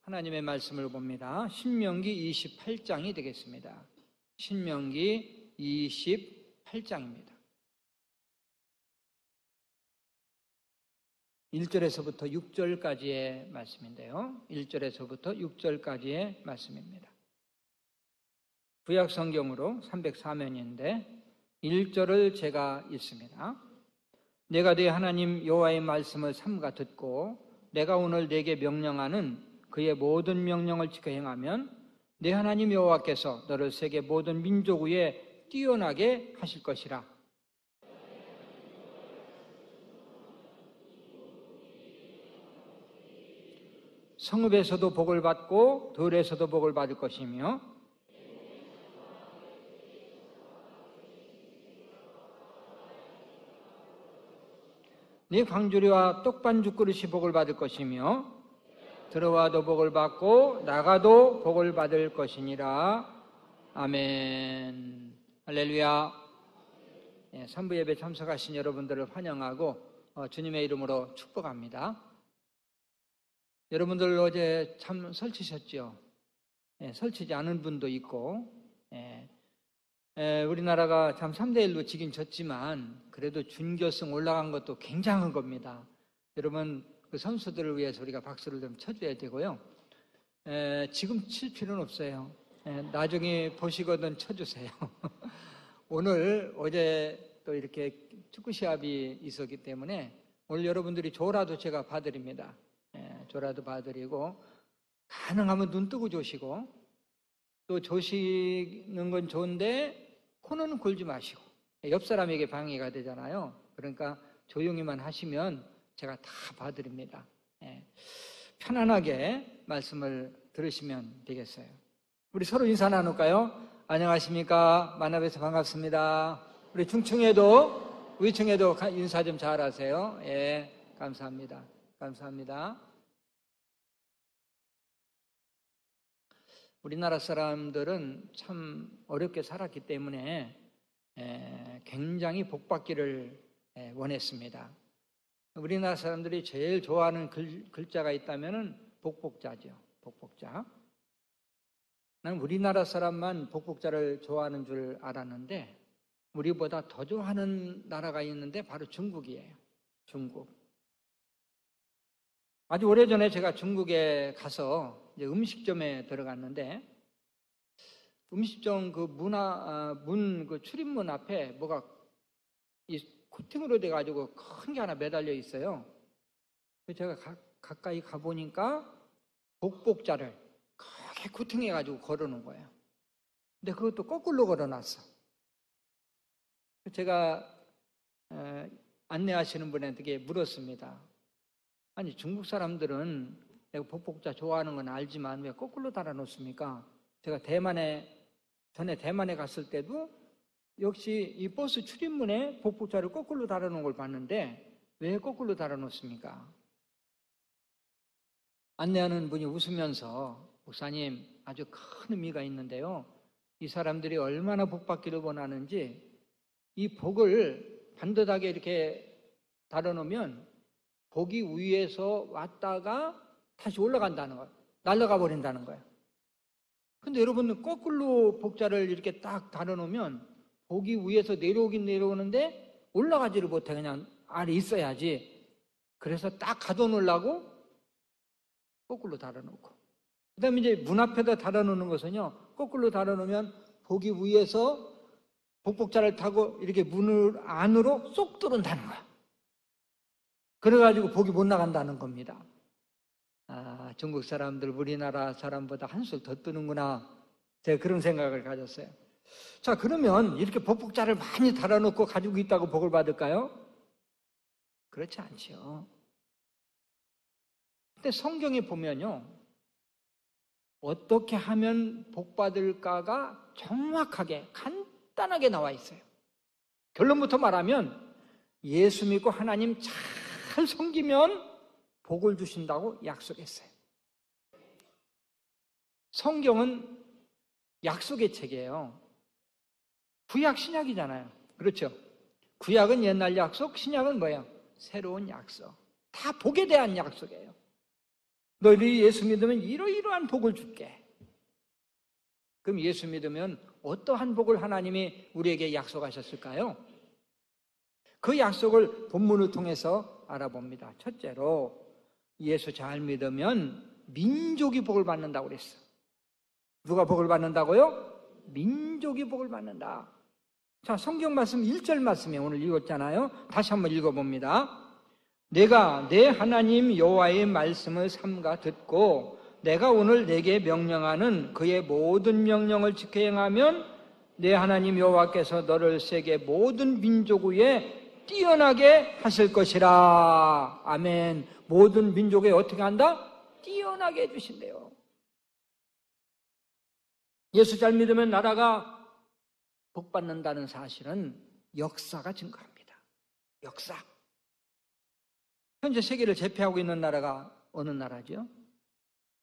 하나님의 말씀을 봅니다. 신명기 28장이 되겠습니다. 신명기 28장입니다. 1절에서부터 6절까지의 말씀인데요. 1절에서부터 6절까지의 말씀입니다. 구약 성경으로 304면인데 1절을 제가 읽습니다. 내가 네 하나님 여호와의 말씀을 삼가 듣고 내가 오늘 네게 명령하는 그의 모든 명령을 지켜 행하면 네 하나님 여호와께서 너를 세계 모든 민족 위에 뛰어나게 하실 것이라. 성읍에서도 복을 받고 들에서도 복을 받을 것이며 네 광주리와 떡반죽 그릇이 복을 받을 것이며 들어와도 복을 받고 나가도 복을 받을 것이니라. 아멘. 할렐루야. 선부 예배 참석하신 여러분들을 환영하고 주님의 이름으로 축복합니다. 여러분들 어제 참 설치셨죠? 설치지 않은 분도 있고, 우리나라가 참 3대1로 지긴 졌지만 그래도 준결승 올라간 것도 굉장한 겁니다. 여러분 그 선수들을 위해서 우리가 박수를 좀 쳐줘야 되고요. 지금 칠 필요는 없어요. 나중에 보시거든 쳐주세요. 어제 또 이렇게 축구 시합이 있었기 때문에 오늘 여러분들이 조라도 제가 봐드립니다. 조라도 봐드리고 가능하면 눈 뜨고 조시고 또 조시는 건 좋은데 코는 골지 마시고 옆 사람에게 방해가 되잖아요. 그러니까 조용히만 하시면 제가 다 봐드립니다. 편안하게 말씀을 들으시면 되겠어요. 우리 서로 인사 나눌까요? 안녕하십니까? 만나뵈서 반갑습니다. 우리 중층에도 위층에도 인사 좀 잘하세요. 감사합니다. 감사합니다. 우리나라 사람들은 참 어렵게 살았기 때문에 굉장히 복받기를 원했습니다. 우리나라 사람들이 제일 좋아하는 글자가 있다면 복복자죠. 복복자. 나는 우리나라 사람만 복복자를 좋아하는 줄 알았는데 우리보다 더 좋아하는 나라가 있는데 바로 중국이에요. 중국. 아주 오래전에 제가 중국에 가서 이제 음식점에 들어갔는데 음식점 그 그 출입문 앞에 뭐가 이 코팅으로 돼가지고 큰 게 하나 매달려 있어요. 그래서 제가 가까이 가보니까 복복자를 크게 코팅해가지고 걸어놓은 거예요. 근데 그것도 거꾸로 걸어놨어. 제가 안내하시는 분한테 물었습니다. 아니 중국 사람들은 내가 복복자 좋아하는 건 알지만 왜 거꾸로 달아놓습니까? 제가 전에 대만에 갔을 때도 역시 이 버스 출입문에 복복자를 거꾸로 달아놓은 걸 봤는데 왜 거꾸로 달아놓습니까? 안내하는 분이 웃으면서 목사님 아주 큰 의미가 있는데요. 이 사람들이 얼마나 복받기를 원하는지 이 복을 반듯하게 이렇게 달아놓으면 복이 위에서 왔다가 다시 올라간다는 거예요. 날아가 버린다는 거예요. 근데 여러분은 거꾸로 복자를 이렇게 딱 달아놓으면 복이 위에서 내려오긴 내려오는데 올라가지를 못해. 그냥 아래 있어야지. 그래서 딱 가둬놓으려고 거꾸로 달아놓고. 그 다음에 이제 문 앞에다 달아놓는 것은요, 거꾸로 달아놓으면 복이 위에서 복복자를 타고 이렇게 문을 안으로 쏙 들어온다는 거야. 그래가지고 복이 못 나간다는 겁니다. 아, 중국 사람들 우리나라 사람보다 한술 더 뜨는구나. 제가 그런 생각을 가졌어요. 자, 그러면 이렇게 복복자를 많이 달아놓고 가지고 있다고 복을 받을까요? 그렇지 않죠. 근데 성경에 보면요, 어떻게 하면 복 받을까가 정확하게 간단하게 나와 있어요. 결론부터 말하면 예수 믿고 하나님 잘 섬기면 복을 주신다고 약속했어요. 성경은 약속의 책이에요. 구약 신약이잖아요. 그렇죠? 구약은 옛날 약속, 신약은 뭐예요? 새로운 약속. 다 복에 대한 약속이에요. 너희들이 예수 믿으면 이러이러한 복을 줄게. 그럼 예수 믿으면 어떠한 복을 하나님이 우리에게 약속하셨을까요? 그 약속을 본문을 통해서 알아봅니다. 첫째로 예수 잘 믿으면 민족이 복을 받는다고 그랬어. 누가 복을 받는다고요? 민족이 복을 받는다. 자, 성경 말씀 1절 말씀에 오늘 읽었잖아요. 다시 한번 읽어봅니다. 내가 내 하나님 여호와의 말씀을 삼가 듣고 내가 오늘 내게 명령하는 그의 모든 명령을 지켜 행하면 내 하나님 여호와께서 너를 세계 모든 민족 위에 뛰어나게 하실 것이라. 아멘. 모든 민족에 어떻게 한다? 뛰어나게 해주신대요. 예수 잘 믿으면 나라가 복받는다는 사실은 역사가 증거합니다. 역사. 현재 세계를 제패하고 있는 나라가 어느 나라죠?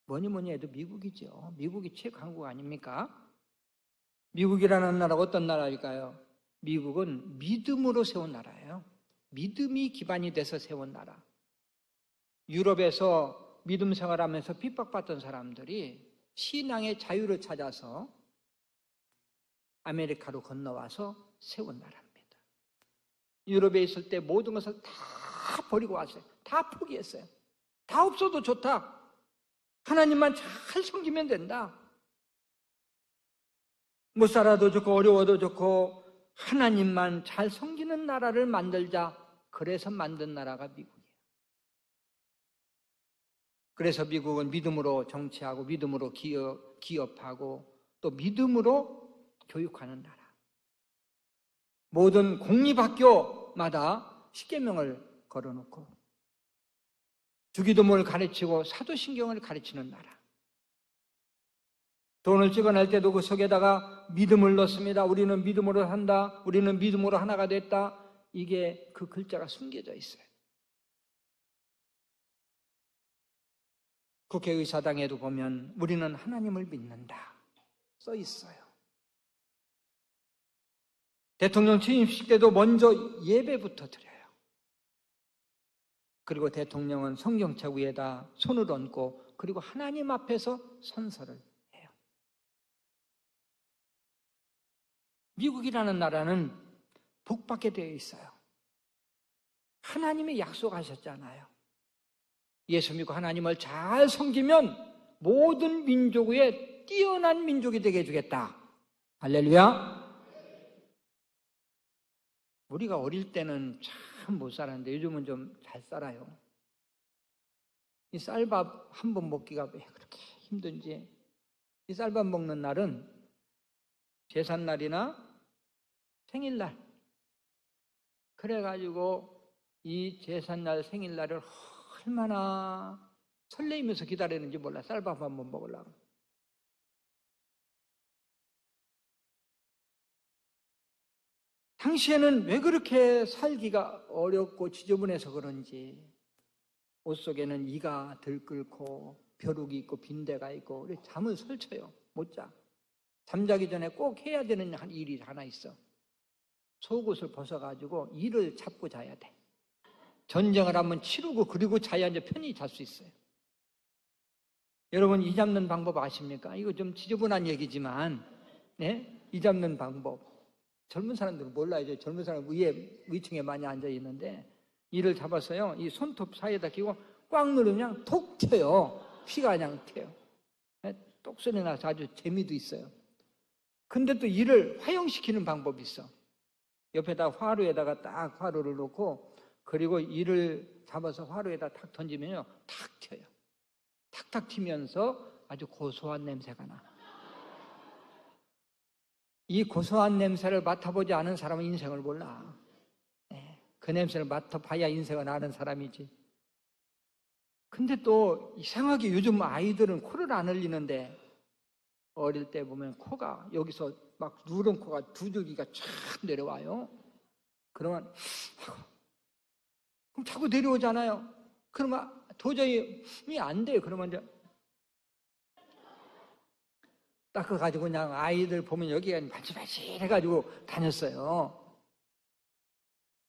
뭐니 해도 미국이죠. 미국이 최강국 아닙니까? 미국이라는 나라가 어떤 나라일까요? 미국은 믿음으로 세운 나라예요. 믿음이 기반이 돼서 세운 나라. 유럽에서 믿음 생활하면서 핍박받던 사람들이 신앙의 자유를 찾아서 아메리카로 건너와서 세운 나라입니다. 유럽에 있을 때 모든 것을 다 버리고 왔어요. 다 포기했어요. 다 없어도 좋다. 하나님만 잘 섬기면 된다. 못 살아도 좋고 어려워도 좋고 하나님만 잘 섬기는 나라를 만들자. 그래서 만든 나라가 미국이에요. 그래서 미국은 믿음으로 정치하고 믿음으로 기업하고 또 믿음으로 교육하는 나라. 모든 공립학교마다 십계명을 걸어놓고 주기도문을 가르치고 사도신경을 가르치는 나라. 돈을 찍어낼 때도 그 속에다가 믿음을 넣습니다. 우리는 믿음으로 산다. 우리는 믿음으로 하나가 됐다. 이게 그 글자가 숨겨져 있어요. 국회의사당에도 보면 우리는 하나님을 믿는다 써 있어요. 대통령 취임식 때도 먼저 예배부터 드려요. 그리고 대통령은 성경책 위에다 손을 얹고 그리고 하나님 앞에서 선서를 해요. 미국이라는 나라는 복받게 되어 있어요. 하나님이 약속하셨잖아요. 예수 믿고 하나님을 잘 섬기면 모든 민족 위에 뛰어난 민족이 되게 해주겠다. 할렐루야. 우리가 어릴 때는 참 못 살았는데 요즘은 좀 잘 살아요. 이 쌀밥 한 번 먹기가 왜 그렇게 힘든지. 이 쌀밥 먹는 날은 제삿날이나 생일날. 그래가지고 이 제삿날 생일날을 얼마나 설레이면서 기다리는지 몰라. 쌀밥 한 번 먹으려고. 당시에는 왜 그렇게 살기가 어렵고 지저분해서 그런지 옷 속에는 이가 들끓고 벼룩이 있고 빈대가 있고 잠을 설쳐요. 못 자. 잠자기 전에 꼭 해야 되는 일이 하나 있어. 속옷을 벗어가지고 이를 잡고 자야 돼. 전쟁을 한번 치르고 그리고 자야 이제 편히 잘 수 있어요. 여러분 이 잡는 방법 아십니까? 이거 좀 지저분한 얘기지만 네? 이 잡는 방법 젊은 사람들은 몰라요. 젊은 사람 위층에 많이 앉아 있는데 이를 잡았어요. 이 손톱 사이에다 끼고 꽉 누르면 그냥 톡 튀어요. 피가 그냥 튀어요. 똑소리 나서 아주 재미도 있어요. 근데 또 이를 화형시키는 방법이 있어. 옆에다 화로에다가 딱 화로를 놓고 그리고 이를 잡아서 화로에다 탁 던지면요. 탁 튀어요. 탁탁 튀면서 아주 고소한 냄새가 나. 이 고소한 냄새를 맡아보지 않은 사람은 인생을 몰라. 그 냄새를 맡아봐야 인생을 아는 사람이지. 근데 또 이상하게 요즘 아이들은 코를 안 흘리는데 어릴 때 보면 코가 여기서 막 누런 코가 두 줄기가 쫙 내려와요. 그러면 그럼 자꾸 내려오잖아요. 그러면 도저히 안 돼요. 그러면 이제 닦아가지고 그냥 아이들 보면 여기가 반질반질 해가지고 다녔어요.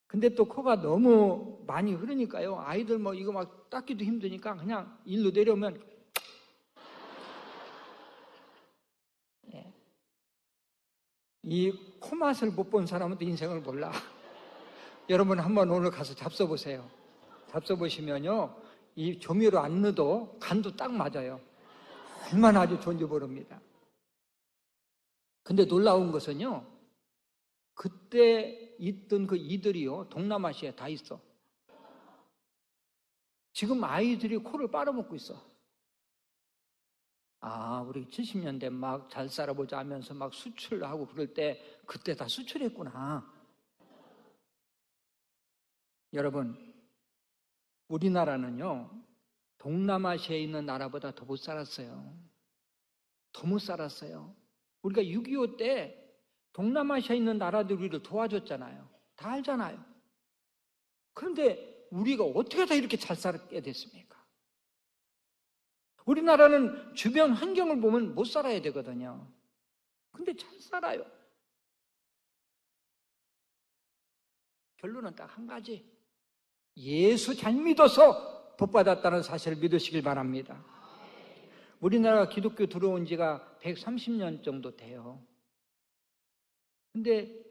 근데 또 코가 너무 많이 흐르니까요. 아이들 뭐 이거 막 닦기도 힘드니까 그냥 일로 내려오면 예. 이 코 맛을 못 본 사람은 인생을 몰라. 여러분 한번 오늘 가서 잡숴보세요. 잡숴보시면요. 이 조미료 안 넣어도 간도 딱 맞아요. 얼마나 아주 좋은지 모릅니다. 근데 놀라운 것은요. 그때 있던 그 이들이요. 동남아시아에 다 있어. 지금 아이들이 코를 빨아먹고 있어. 아, 우리 70년대 막 잘 살아보자 하면서 막 수출하고 그럴 때 그때 다 수출했구나. 여러분, 우리나라는요, 동남아시아에 있는 나라보다 더 못 살았어요. 더 못 살았어요. 우리가 6.25 때 동남아시아에 있는 나라들이 우리를 도와줬잖아요. 다 알잖아요. 그런데 우리가 어떻게 다 이렇게 잘 살게 됐습니까? 우리나라는 주변 환경을 보면 못 살아야 되거든요. 근데 잘 살아요. 결론은 딱 한 가지. 예수 잘 믿어서 복받았다는 사실을 믿으시길 바랍니다. 우리나라가 기독교 들어온 지가 130년 정도 돼요. 근데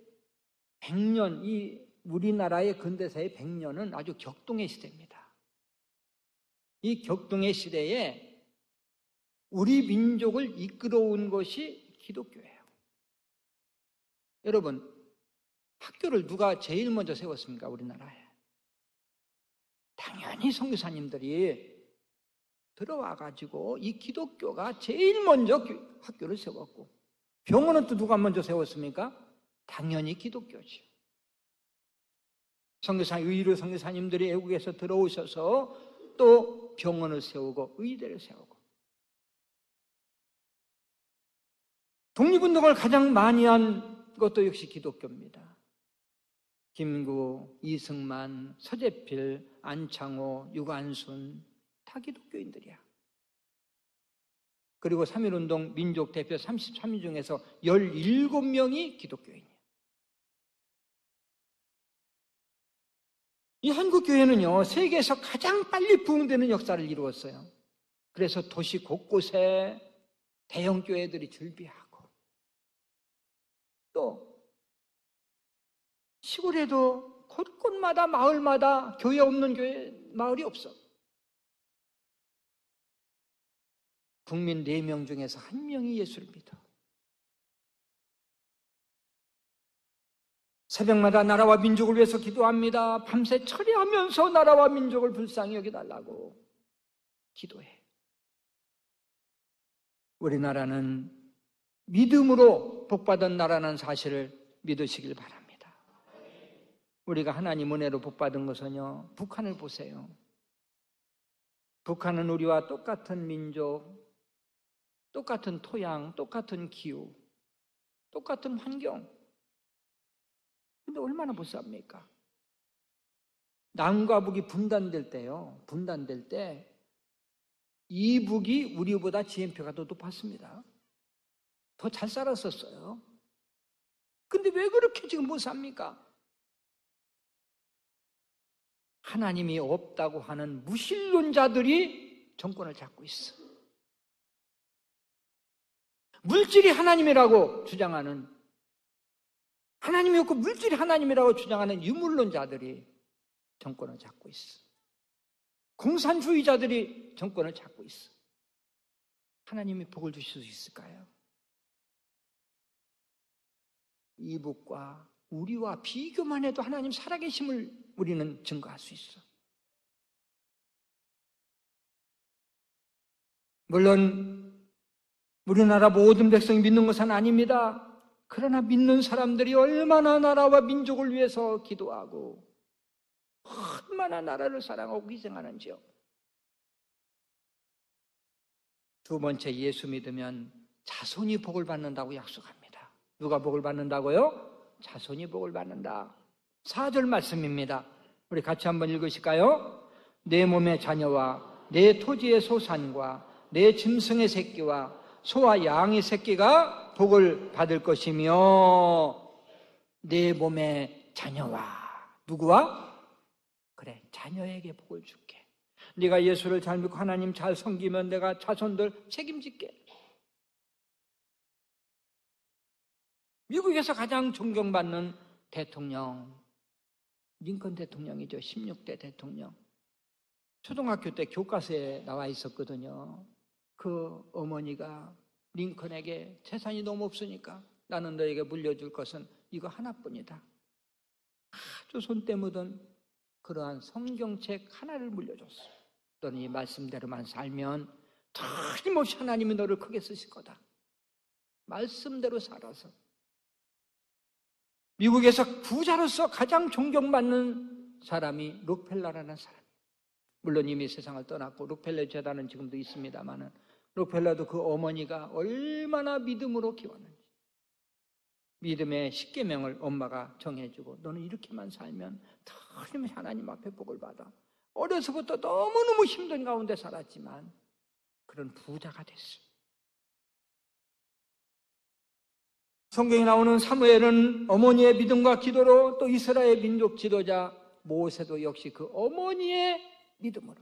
100년, 이 우리나라의 근대사의 100년은 아주 격동의 시대입니다. 이 격동의 시대에 우리 민족을 이끌어온 것이 기독교예요. 여러분, 학교를 누가 제일 먼저 세웠습니까? 우리나라에. 당연히 선교사님들이 들어와가지고 이 기독교가 제일 먼저 학교를 세웠고, 병원은 또 누가 먼저 세웠습니까? 당연히 기독교죠. 선교사, 의료 선교사님들이 외국에서 들어오셔서 또 병원을 세우고 의대를 세우고, 독립운동을 가장 많이 한 것도 역시 기독교입니다. 김구, 이승만, 서재필, 안창호, 유관순 다 기독교인들이야. 그리고 3.1운동 민족 대표 33인 중에서 17명이 기독교인이에요. 이 한국교회는요, 세계에서 가장 빨리 부흥되는 역사를 이루었어요. 그래서 도시 곳곳에 대형 교회들이 즐비하고, 또 시골에도 곳곳마다 마을마다 교회 없는 교회 마을이 없어. 국민 4명 중에서 1명이 예수를 믿어. 새벽마다 나라와 민족을 위해서 기도합니다. 밤새 철야하면서 나라와 민족을 불쌍히 여겨달라고 기도해. 우리나라는 믿음으로 복받은 나라는 사실을 믿으시길 바랍니다. 우리가 하나님 은혜로 복받은 것은요, 북한을 보세요. 북한은 우리와 똑같은 민족, 똑같은 토양, 똑같은 기후, 똑같은 환경. 근데 얼마나 못 삽니까? 남과 북이 분단될 때요, 분단될 때 이북이 우리보다 GNP가 더 높았습니다. 더 잘 살았었어요. 근데 왜 그렇게 지금 못 삽니까? 하나님이 없다고 하는 무신론자들이 정권을 잡고 있어. 물질이 하나님이라고 주장하는, 하나님이 없고 물질이 하나님이라고 주장하는 유물론자들이 정권을 잡고 있어. 공산주의자들이 정권을 잡고 있어. 하나님이 복을 주실 수 있을까요? 이북과 우리와 비교만 해도 하나님 살아계심을 우리는 증거할 수 있어. 물론 우리나라 모든 백성이 믿는 것은 아닙니다. 그러나 믿는 사람들이 얼마나 나라와 민족을 위해서 기도하고 얼마나 나라를 사랑하고 희생하는지요. 두 번째, 예수 믿으면 자손이 복을 받는다고 약속합니다. 누가 복을 받는다고요? 자손이 복을 받는다. 4절 말씀입니다. 우리 같이 한번 읽으실까요? 내 몸의 자녀와 내 토지의 소산과 내 짐승의 새끼와 소와 양의 새끼가 복을 받을 것이며, 내 몸의 자녀와 누구와? 그래, 자녀에게 복을 줄게. 네가 예수를 잘 믿고 하나님 잘 섬기면 내가 자손들 책임질게. 미국에서 가장 존경받는 대통령, 링컨 대통령이죠. 16대 대통령. 초등학교 때 교과서에 나와 있었거든요. 그 어머니가 링컨에게 재산이 너무 없으니까 나는 너에게 물려줄 것은 이거 하나뿐이다. 아주 손때 묻은 그러한 성경책 하나를 물려줬어. 너는 이 말씀대로만 살면 틀림없이 하나님이 너를 크게 쓰실 거다. 말씀대로 살아서 미국에서 부자로서 가장 존경받는 사람이 록펠러라는 사람. 물론 이미 세상을 떠났고 록펠러 재단은 지금도 있습니다만은 록펠러도 그 어머니가 얼마나 믿음으로 키웠는지. 믿음의 10계명을 엄마가 정해주고 너는 이렇게만 살면 틀림없이 하나님 앞에 복을 받아. 어려서부터 너무너무 힘든 가운데 살았지만 그런 부자가 됐어. 성경에 나오는 사무엘은 어머니의 믿음과 기도로, 또 이스라엘 민족 지도자 모세도 역시 그 어머니의 믿음으로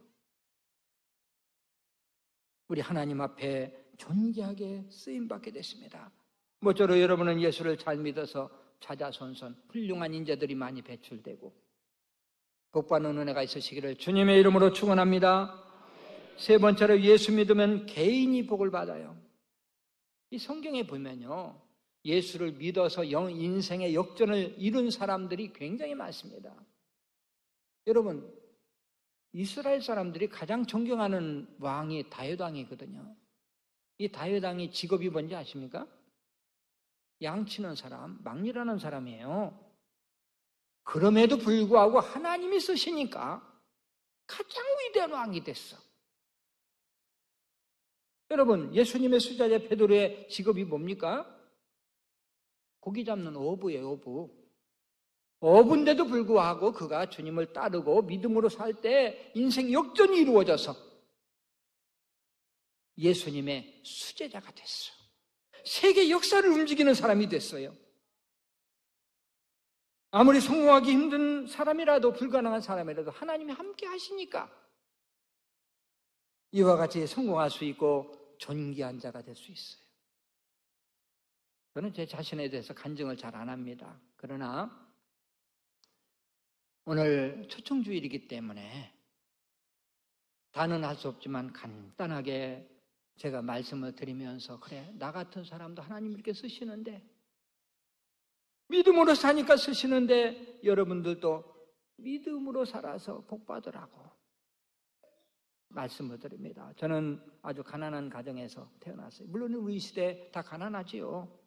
우리 하나님 앞에 존귀하게 쓰임받게 됐습니다. 모쪼록 여러분은 예수를 잘 믿어서 자자손손 훌륭한 인재들이 많이 배출되고 복받는 은혜가 있으시기를 주님의 이름으로 축원합니다. 세 번째로 예수 믿으면 개인이 복을 받아요. 이 성경에 보면요, 예수를 믿어서 인생의 역전을 이룬 사람들이 굉장히 많습니다. 여러분, 이스라엘 사람들이 가장 존경하는 왕이 다윗 왕이거든요. 이 다윗 왕이 직업이 뭔지 아십니까? 양치는 사람, 막리라는 사람이에요. 그럼에도 불구하고 하나님이 쓰시니까 가장 위대한 왕이 됐어. 여러분, 예수님의 수제자 베드로의 직업이 뭡니까? 고기 잡는 어부예요, 어부. 어부인데도 불구하고 그가 주님을 따르고 믿음으로 살 때 인생 역전이 이루어져서 예수님의 수제자가 됐어. 세계 역사를 움직이는 사람이 됐어요. 아무리 성공하기 힘든 사람이라도, 불가능한 사람이라도 하나님이 함께 하시니까 이와 같이 성공할 수 있고 존귀한 자가 될 수 있어요. 저는 제 자신에 대해서 간증을 잘 안 합니다. 그러나 오늘 초청주일이기 때문에 다는 할 수 없지만 간단하게 제가 말씀을 드리면서, 그래, 나 같은 사람도 하나님 이렇게 쓰시는데, 믿음으로 사니까 쓰시는데 여러분들도 믿음으로 살아서 복 받으라고 말씀을 드립니다. 저는 아주 가난한 가정에서 태어났어요. 물론 우리 시대 다 가난하지요.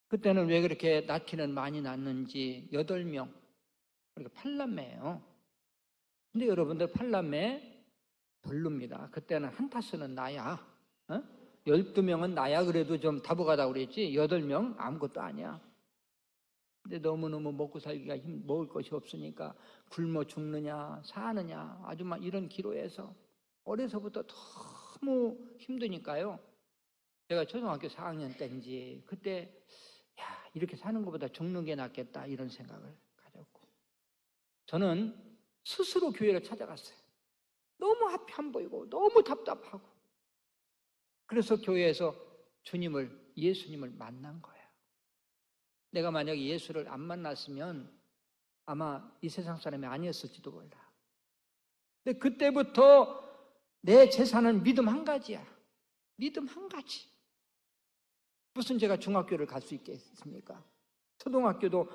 그때는 왜 그렇게 낳기는 많이 낳는지 8명, 그러니까 8남매예요. 근데 여러분들 8남매 별로입니다. 그때는 한타스는 나야, 12명은 나야 그래도 좀 다부가다 그랬지 8명 아무것도 아니야. 근데 너무너무 먹고 살기가 먹을 것이 없으니까 굶어 죽느냐 사느냐 아주 막 이런 기로에서 어려서부터 너무 힘드니까요. 제가 초등학교 4학년 때인지 그때 야, 이렇게 사는 것보다 죽는 게 낫겠다 이런 생각을 가졌고, 저는 스스로 교회를 찾아갔어요. 너무 앞이 안 보이고 너무 답답하고. 그래서 교회에서 예수님을 만난 거예요. 내가 만약에 예수를 안 만났으면 아마 이 세상 사람이 아니었을지도 몰라. 근데 그때부터 내 재산은 믿음 한 가지야. 믿음 한 가지. 무슨 제가 중학교를 갈 수 있겠습니까? 초등학교도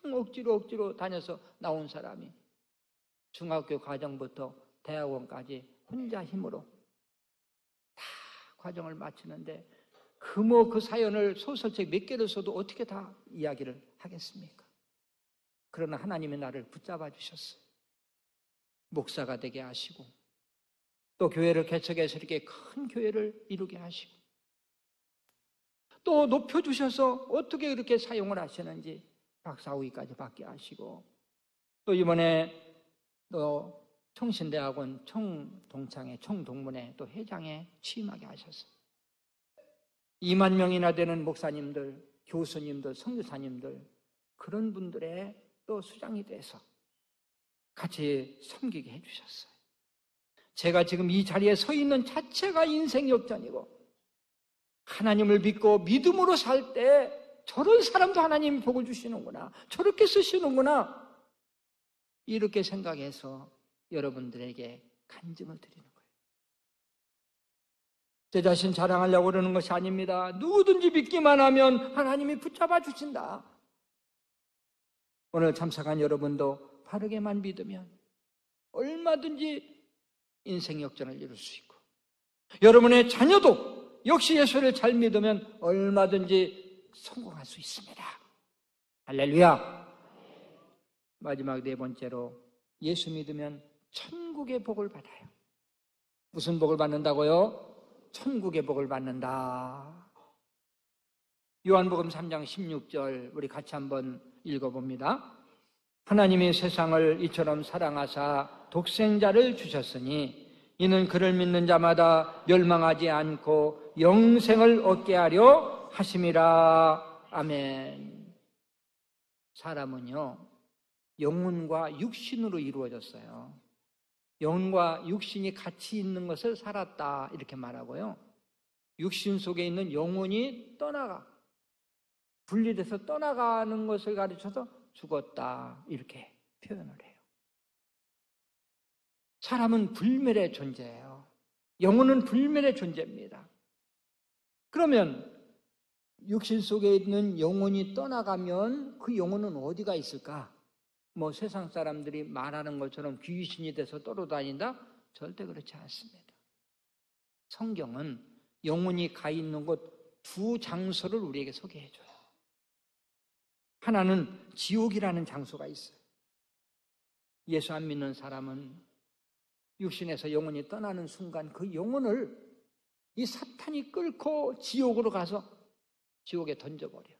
그냥 억지로 다녀서 나온 사람이 중학교 과정부터 대학원까지 혼자 힘으로 다 과정을 마치는데 그 사연을 소설책 몇 개를 써도 어떻게 다 이야기를 하겠습니까? 그러나 하나님이 나를 붙잡아 주셨어요. 목사가 되게 하시고 또 교회를 개척해서 이렇게 큰 교회를 이루게 하시고 또 높여주셔서 어떻게 그렇게 사용을 하시는지 박사학위까지 받게 하시고, 또 이번에 또 총신대학원 총동창회 총동문회 또 회장에 취임하게 하셨어요. 2만 명이나 되는 목사님들, 교수님들, 선교사님들, 그런 분들의 또 수장이 돼서 같이 섬기게 해주셨어요. 제가 지금 이 자리에 서 있는 자체가 인생 역전이고, 하나님을 믿고 믿음으로 살 때 저런 사람도 하나님이 복을 주시는구나, 저렇게 쓰시는구나, 이렇게 생각해서 여러분들에게 간증을 드리는 거예요. 제 자신 자랑하려고 그러는 것이 아닙니다. 누구든지 믿기만 하면 하나님이 붙잡아 주신다. 오늘 참석한 여러분도 바르게만 믿으면 얼마든지 인생 역전을 이룰 수 있고, 여러분의 자녀도 역시 예수를 잘 믿으면 얼마든지 성공할 수 있습니다. 할렐루야. 마지막 네 번째로, 예수 믿으면 천국의 복을 받아요. 무슨 복을 받는다고요? 천국의 복을 받는다. 요한복음 3장 16절 우리 같이 한번 읽어봅니다. 하나님이 세상을 이처럼 사랑하사 독생자를 주셨으니 이는 그를 믿는 자마다 멸망하지 않고 영생을 얻게 하려 하심이라. 아멘. 사람은요, 영혼과 육신으로 이루어졌어요. 영혼과 육신이 같이 있는 것을 살았다, 이렇게 말하고요, 육신 속에 있는 영혼이 떠나가, 분리돼서 떠나가는 것을 가르쳐서 죽었다, 이렇게 표현을 해요. 사람은 불멸의 존재예요. 영혼은 불멸의 존재입니다. 그러면 육신 속에 있는 영혼이 떠나가면 그 영혼은 어디가 있을까? 뭐 세상 사람들이 말하는 것처럼 귀신이 돼서 떠돌아다닌다? 절대 그렇지 않습니다. 성경은 영혼이 가 있는 곳 두 장소를 우리에게 소개해줘요. 하나는 지옥이라는 장소가 있어요. 예수 안 믿는 사람은 육신에서 영혼이 떠나는 순간 그 영혼을 이 사탄이 끌고 지옥으로 가서 지옥에 던져버려요.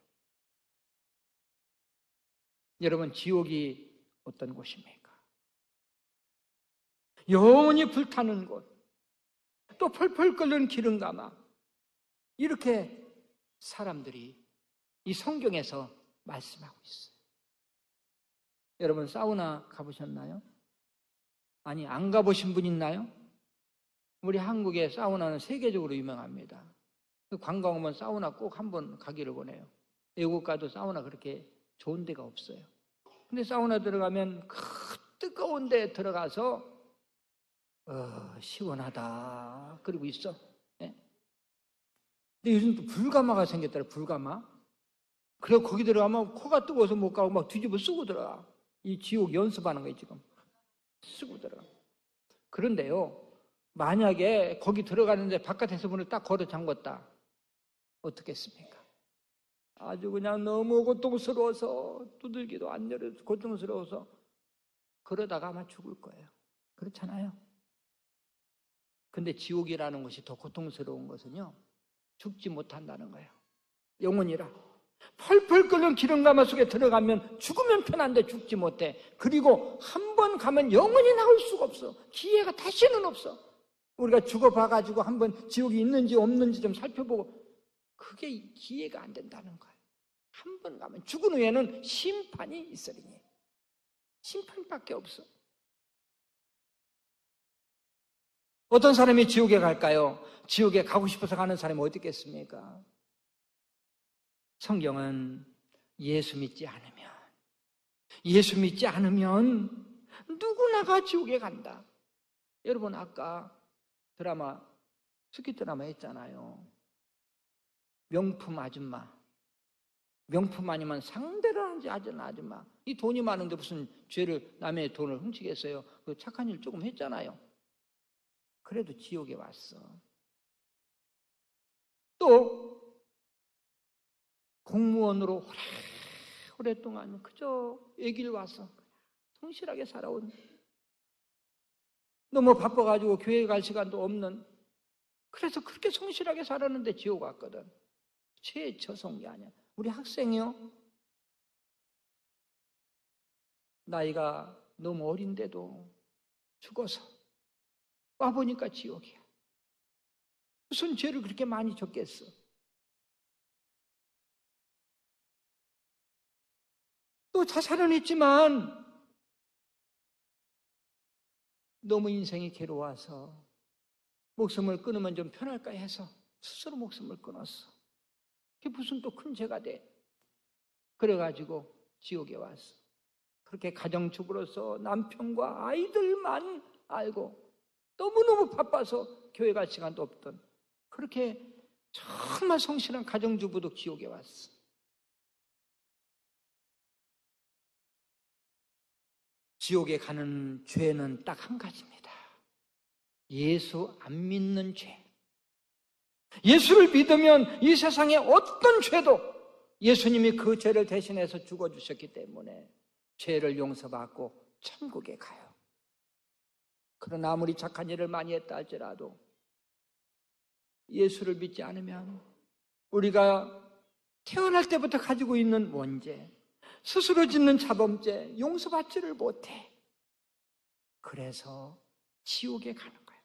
여러분, 지옥이 어떤 곳입니까? 영원히 불타는 곳, 또 펄펄 끓는 기름가마, 이렇게 사람들이 이 성경에서 말씀하고 있어요. 여러분, 사우나 가보셨나요? 아니, 안 가보신 분 있나요? 우리 한국의 사우나는 세계적으로 유명합니다. 관광 오면 사우나 꼭 한번 가기를 원해요. 외국 가도 사우나 그렇게 좋은 데가 없어요. 근데 사우나 들어가면 그 뜨거운 데 들어가서 시원하다 그러고 있어. 네? 근데 요즘 또 불가마가 생겼더라. 불가마. 그래서 거기 들어가면 코가 뜨거워서 못 가고 막 뒤집어 쓰고 들어가. 이 지옥 연습하는 거예요, 지금. 쓰고 들어가. 그런데요, 만약에 거기 들어가는데 바깥에서 문을 딱 걸어 잠궜다, 어떻겠습니까? 아주 그냥 너무 고통스러워서 두들기도 안 열어서 고통스러워서 그러다가 아마 죽을 거예요. 그렇잖아요. 근데 지옥이라는 것이 더 고통스러운 것은요, 죽지 못한다는 거예요. 영혼이라 펄펄 끓는 기름가마 속에 들어가면 죽으면 편한데 죽지 못해. 그리고 한 번 가면 영원히 나올 수가 없어. 기회가 다시는 없어. 우리가 죽어봐가지고 한번 지옥이 있는지 없는지 좀 살펴보고, 그게 기회가 안 된다는 거예요. 한 번 가면 죽은 후에는 심판이 있으리니. 심판밖에 없어. 어떤 사람이 지옥에 갈까요? 지옥에 가고 싶어서 가는 사람이 어디 있겠습니까? 성경은 예수 믿지 않으면 누구나가 지옥에 간다. 여러분, 아까 드라마, 스키 드라마 했잖아요. 명품 아줌마. 명품 아니면 상대를 하지 않은 아줌마. 이 돈이 많은데 무슨 죄를, 남의 돈을 훔치겠어요? 그 착한 일 조금 했잖아요. 그래도 지옥에 왔어. 또 공무원으로 오랫동안 그저 애길 와서 성실하게 살아온, 너무 바빠가지고 교회 갈 시간도 없는, 그래서 그렇게 성실하게 살았는데 지옥 왔거든. 죄에 처성이 아니야. 우리 학생이요, 나이가 너무 어린데도 죽어서 와보니까 지옥이야. 무슨 죄를 그렇게 많이 졌겠어? 또 자살은 했지만 너무 인생이 괴로워서 목숨을 끊으면 좀 편할까 해서 스스로 목숨을 끊었어. 그게 무슨 또 큰 죄가 돼. 그래가지고 지옥에 왔어. 그렇게 가정주부로서 남편과 아이들만 알고 너무너무 바빠서 교회 갈 시간도 없던 그렇게 정말 성실한 가정주부도 지옥에 왔어. 지옥에 가는 죄는 딱 한 가지입니다. 예수 안 믿는 죄. 예수를 믿으면 이 세상의 어떤 죄도 예수님이 그 죄를 대신해서 죽어주셨기 때문에 죄를 용서받고 천국에 가요. 그러나 아무리 착한 일을 많이 했다 할지라도 예수를 믿지 않으면 우리가 태어날 때부터 가지고 있는 원죄, 스스로 짓는 자범죄 용서받지를 못해. 그래서 지옥에 가는 거예요.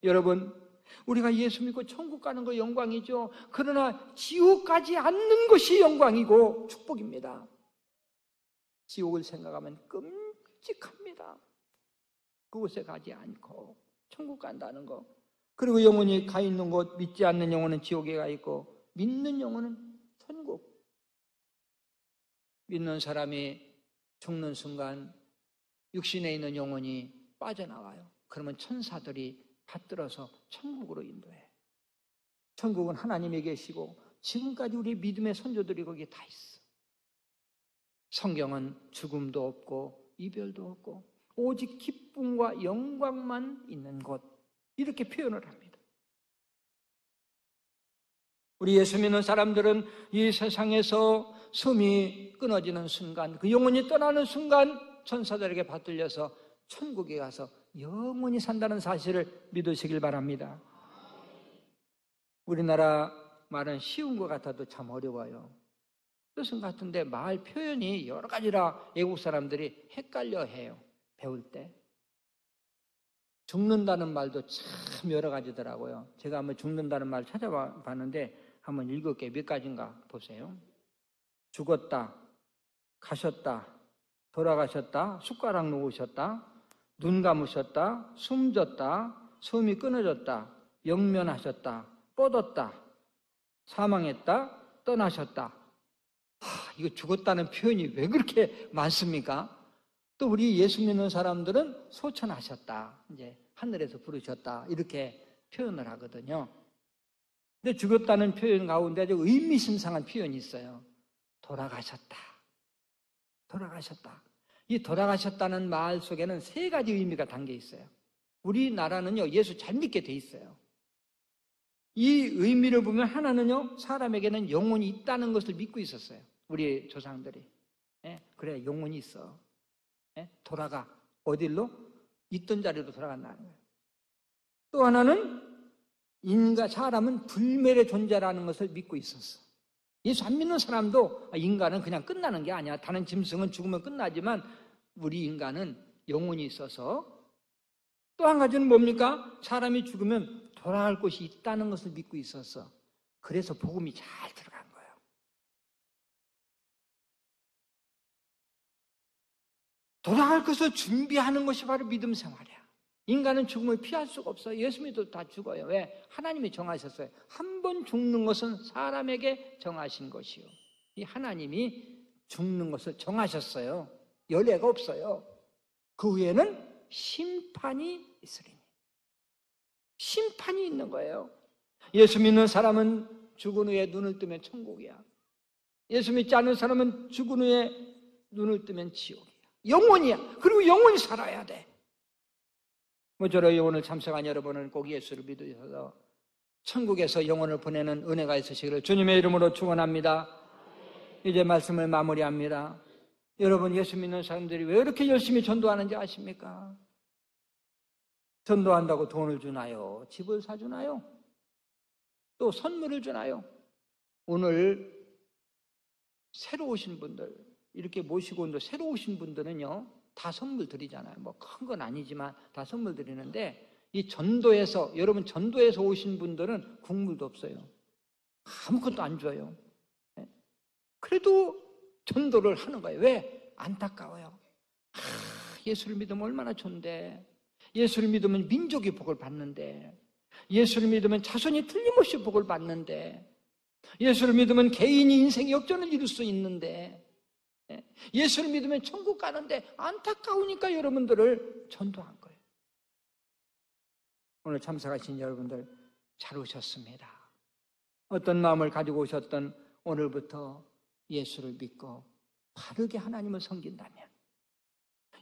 여러분, 우리가 예수 믿고 천국 가는 거 영광이죠. 그러나 지옥 가지 않는 것이 영광이고 축복입니다. 지옥을 생각하면 끔찍합니다. 그곳에 가지 않고 천국 간다는 거. 그리고 영혼이 가 있는 곳, 믿지 않는 영혼은 지옥에 가 있고 믿는 영혼은 천국. 믿는 사람이 죽는 순간 육신에 있는 영혼이 빠져나와요. 그러면 천사들이 받들어서 천국으로 인도해. 천국은 하나님이 계시고 지금까지 우리 믿음의 선조들이 거기에 다 있어. 성경은 죽음도 없고 이별도 없고 오직 기쁨과 영광만 있는 곳, 이렇게 표현을 합니다. 우리 예수 믿는 사람들은 이 세상에서 숨이 끊어지는 순간, 그 영혼이 떠나는 순간 천사들에게 받들려서 천국에 가서 영원히 산다는 사실을 믿으시길 바랍니다. 우리나라 말은 쉬운 것 같아도 참 어려워요. 뜻은 같은데 말 표현이 여러 가지라 외국 사람들이 헷갈려 해요. 배울 때. 죽는다는 말도 참 여러 가지더라고요. 제가 한번 죽는다는 말 찾아봤는데 한번 7개 몇 가지인가 보세요. 죽었다, 가셨다, 돌아가셨다, 숟가락 놓으셨다, 눈 감으셨다, 숨졌다, 숨이 끊어졌다, 영면하셨다, 뻗었다, 사망했다, 떠나셨다. 이거 죽었다는 표현이 왜 그렇게 많습니까? 또 우리 예수 믿는 사람들은 소천하셨다, 이제 하늘에서 부르셨다, 이렇게 표현을 하거든요. 근데 죽었다는 표현 가운데 아주 의미심장한 표현이 있어요. 돌아가셨다. 돌아가셨다. 이 돌아가셨다는 말 속에는 3가지 의미가 담겨 있어요. 우리나라는요, 예수 잘 믿게 돼 있어요. 이 의미를 보면 하나는요, 사람에게는 영혼이 있다는 것을 믿고 있었어요. 우리 조상들이. 그래, 영혼이 있어. 돌아가. 어딜로? 있던 자리로 돌아간다는 거예요. 또 하나는 사람은 불멸의 존재라는 것을 믿고 있었어. 예수 안 믿는 사람도 인간은 그냥 끝나는 게 아니야. 다른 짐승은 죽으면 끝나지만 우리 인간은 영혼이 있어서, 또 한 가지는 뭡니까? 사람이 죽으면 돌아갈 곳이 있다는 것을 믿고 있었어. 그래서 복음이 잘 들어간 거예요. 돌아갈 것을 준비하는 것이 바로 믿음 생활이야. 인간은 죽음을 피할 수가 없어요. 예수 믿어도 다 죽어요. 왜? 하나님이 정하셨어요. 한 번 죽는 것은 사람에게 정하신 것이요. 이 하나님이 죽는 것을 정하셨어요. 연례가 없어요. 그 후에는 심판이 있으리니. 심판이 있는 거예요. 예수 믿는 사람은 죽은 후에 눈을 뜨면 천국이야. 예수 믿지 않는 사람은 죽은 후에 눈을 뜨면 지옥이야. 영원이야. 그리고 영원히 살아야 돼. 모쪼록 오늘 참석한 여러분은 꼭 예수를 믿으셔서 천국에서 영혼을 보내는 은혜가 있으시기를 주님의 이름으로 축원합니다. 이제 말씀을 마무리합니다. 여러분, 예수 믿는 사람들이 왜 이렇게 열심히 전도하는지 아십니까? 전도한다고 돈을 주나요? 집을 사주나요? 또 선물을 주나요? 오늘 새로 오신 분들, 이렇게 모시고 온도 새로 오신 분들은요, 다 선물 드리잖아요. 뭐 큰 건 아니지만 다 선물 드리는데, 이 전도에서, 여러분 전도에서 오신 분들은 국물도 없어요. 아무것도 안 줘요. 그래도 전도를 하는 거예요. 왜? 안타까워요. 예수를 믿으면 얼마나 좋은데, 예수를 믿으면 민족이 복을 받는데, 예수를 믿으면 자손이 틀림없이 복을 받는데, 예수를 믿으면 개인이 인생 역전을 이룰 수 있는데, 예수를 믿으면 천국 가는데 안타까우니까 여러분들을 전도한 거예요. 오늘 참석하신 여러분들 잘 오셨습니다. 어떤 마음을 가지고 오셨던 오늘부터 예수를 믿고 바르게 하나님을 섬긴다면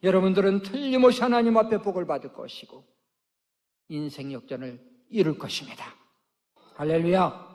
여러분들은 틀림없이 하나님 앞에 복을 받을 것이고 인생 역전을 이룰 것입니다. 할렐루야.